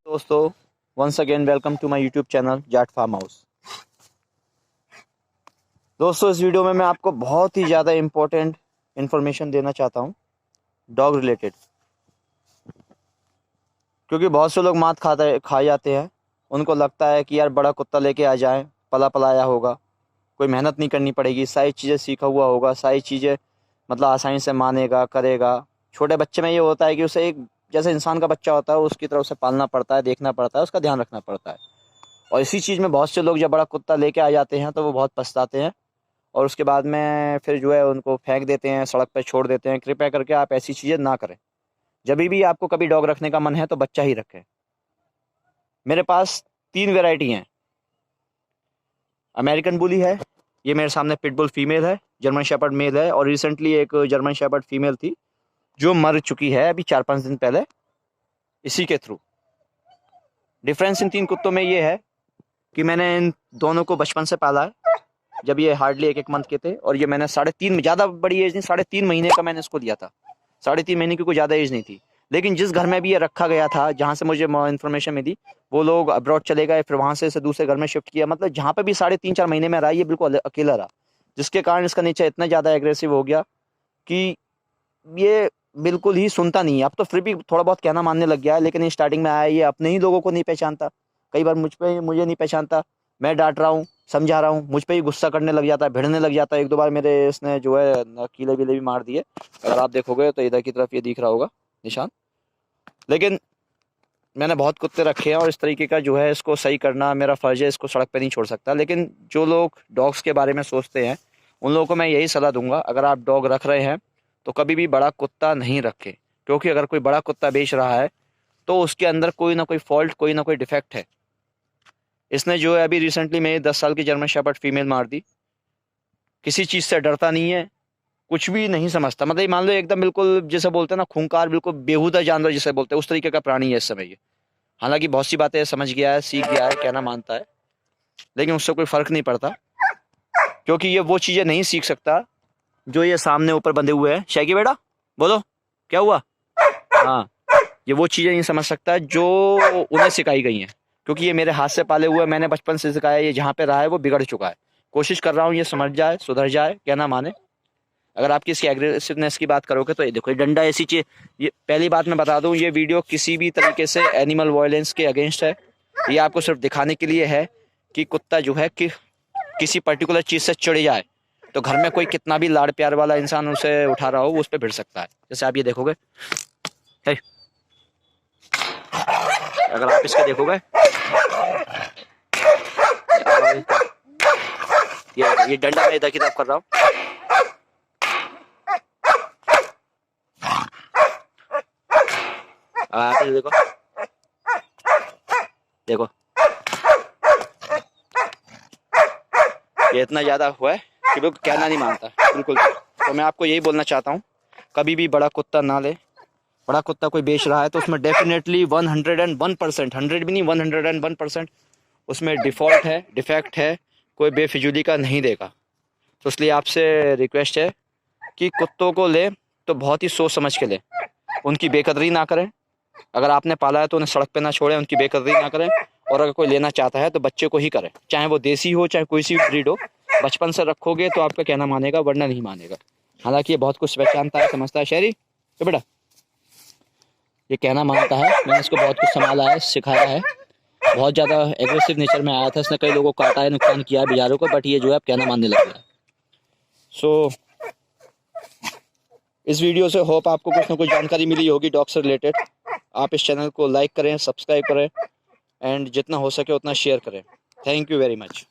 दोस्तों once again welcome to my YouTube channel Jat farm house. दोस्तों इस वीडियो में मैं आपको बहुत ही ज़्यादा इम्पोर्टेंट इन्फॉर्मेशन देना चाहता हूँ डॉग रिलेटेड, क्योंकि बहुत से लोग मात खा जाते हैं। उनको लगता है कि यार बड़ा कुत्ता लेके आ जाएं, पला पलाया होगा, कोई मेहनत नहीं करनी पड़ेगी, सारी चीज़ें सीखा हुआ होगा, सारी चीज़ें मतलब आसानी से मानेगा करेगा। छोटे बच्चे में ये होता है कि उसे एक जैसे इंसान का बच्चा होता है उसकी तरह उसे पालना पड़ता है, देखना पड़ता है, उसका ध्यान रखना पड़ता है। और इसी चीज़ में बहुत से लोग जब बड़ा कुत्ता लेके आ जाते हैं तो वो बहुत पछताते हैं और उसके बाद में फिर जो है उनको फेंक देते हैं, सड़क पर छोड़ देते हैं। कृपया करके आप ऐसी चीज़ें ना करें। जब भी आपको कभी डॉग रखने का मन है तो बच्चा ही रखें। मेरे पास 3 वैरायटी हैं। अमेरिकन बुली है, ये मेरे सामने पिटबुल फीमेल है, जर्मन शेपर्ड मेल है, और रिसेंटली एक जर्मन शेपर्ड फीमेल थी जो मर चुकी है अभी 4-5 दिन पहले इसी के थ्रू। डिफरेंस इन 3 कुत्तों में ये है कि मैंने इन दोनों को बचपन से पाला है, जब ये हार्डली 1-1 मंथ के थे, और ये मैंने 3.5, ज़्यादा बड़ी एज नहीं, 3.5 महीने का मैंने इसको दिया था। 3.5 महीने की कोई ज़्यादा एज नहीं थी। लेकिन जिस घर में भी ये रखा गया था, जहाँ से मुझे इन्फॉर्मेशन मिली, वो लोग अब्रॉड चले गए, फिर वहाँ से दूसरे घर में शिफ्ट किया। मतलब जहाँ पे भी 3.5-4 महीने में रहा, ये बिल्कुल अकेला रहा, जिसके कारण इसका नेचर इतना ज़्यादा एग्रेसिव हो गया कि ये बिल्कुल ही सुनता नहीं है। अब तो फिर भी थोड़ा बहुत कहना मानने लग गया है, लेकिन स्टार्टिंग में आया ये अपने ही लोगों को नहीं पहचानता। कई बार मुझे नहीं पहचानता, मैं डांट रहा हूँ, समझा रहा हूँ, मुझ पे ही गुस्सा करने लग जाता है, भिड़ने लग जाता है। 1-2 बार मेरे इसने जो है कीले वीले भी मार दिए। अगर आप देखोगे तो इधर की तरफ ये दिख रहा होगा निशान। लेकिन मैंने बहुत कुत्ते रखे हैं और इस तरीके का जो है इसको सही करना मेरा फ़र्ज़ है, इसको सड़क पे नहीं छोड़ सकता। लेकिन जो लोग डॉग्स के बारे में सोचते हैं उन लोगों को मैं यही सलाह दूंगा, अगर आप डॉग रख रहे हैं तो कभी भी बड़ा कुत्ता नहीं रखें। क्योंकि अगर कोई बड़ा कुत्ता बेच रहा है तो उसके अंदर कोई ना कोई फॉल्ट, कोई ना कोई डिफेक्ट है। इसने जो है अभी रिसेंटली मेरी 10 साल की जर्मन शेपर्ड फीमेल मार दी। किसी चीज़ से डरता नहीं है, कुछ भी नहीं समझता। मतलब मान लो एकदम बिल्कुल जैसे बोलते हैं ना, खूंखार, बिल्कुल बेहुदा जानवर जिसे बोलते हैं, उस तरीके का प्राणी है इस समय ये। हालांकि बहुत सी बातें समझ गया है, सीख गया है, कहना मानता है, लेकिन उससे कोई फ़र्क नहीं पड़ता, क्योंकि ये वो चीज़ें नहीं सीख सकता जो ये सामने ऊपर बंधे हुए हैं। शैकी बेटा बोलो क्या हुआ? हाँ, ये वो चीज़ें नहीं समझ सकता जो उन्हें सिखाई गई हैं, क्योंकि ये मेरे हाथ से पाले हुए, मैंने बचपन से सिखाया। ये जहाँ पे रहा है वो बिगड़ चुका है। कोशिश कर रहा हूँ ये समझ जाए, सुधर जाए, कहना माने। अगर आपकी इसकी एग्रेसिवनेस की बात करोगे तो ये देखो, ये डंडा ऐसी चीज़, ये पहली बात मैं बता दूँ, ये वीडियो किसी भी तरीके से एनिमल वायलेंस के अगेंस्ट है। ये आपको सिर्फ दिखाने के लिए है कि कुत्ता जो है कि किसी पर्टिकुलर चीज़ से चिढ़ जाए तो घर में कोई कितना भी लाड़ प्यार वाला इंसान उसे उठा रहा हो, वो उस पर भिड़ सकता है। जैसे आप ये देखोगे, अगर आप इसका देखोगे, ये डंडा मैं इधर की तरफ कर रहा हूँ, आप ये देखो, देखो ये इतना ज़्यादा हुआ है कि बिल्कुल कहना नहीं मानता बिल्कुल। तो मैं आपको यही बोलना चाहता हूँ, कभी भी बड़ा कुत्ता ना ले। बड़ा कुत्ता कोई बेच रहा है तो उसमें डेफिनेटली 101%, 100 भी नहीं, 101% उसमें डिफ़ॉल्ट है, डिफेक्ट है, कोई बेफिजूली का नहीं देगा। तो इसलिए आपसे रिक्वेस्ट है कि कुत्तों को ले तो बहुत ही सोच समझ के लें, उनकी बेकदरी ना करें। अगर आपने पाला है तो उन्हें सड़क पे ना छोड़ें, उनकी बेकदरी ना करें। और अगर कोई लेना चाहता है तो बच्चे को ही करें, चाहे वो देसी हो चाहे कोई सी ब्रीड हो। बचपन से रखोगे तो आपका कहना मानेगा, वरना नहीं मानेगा। हालांकि ये बहुत कुछ पहचानता है, समझता है। शहरी तो बेटा ये कहना मानता है, मैंने इसको बहुत कुछ संभाला है, सिखाया है। बहुत ज़्यादा एग्रेसिव नेचर में आया था, इसने कई लोगों को काटा है, नुकसान किया है बेचारों को, बट ये जो है अब कहना मानने लग गया है। सो इस वीडियो से होप आपको कुछ ना कुछ जानकारी मिली होगी डॉग से रिलेटेड। आप इस चैनल को लाइक करें, सब्सक्राइब करें, एंड जितना हो सके उतना शेयर करें। Thank you very much.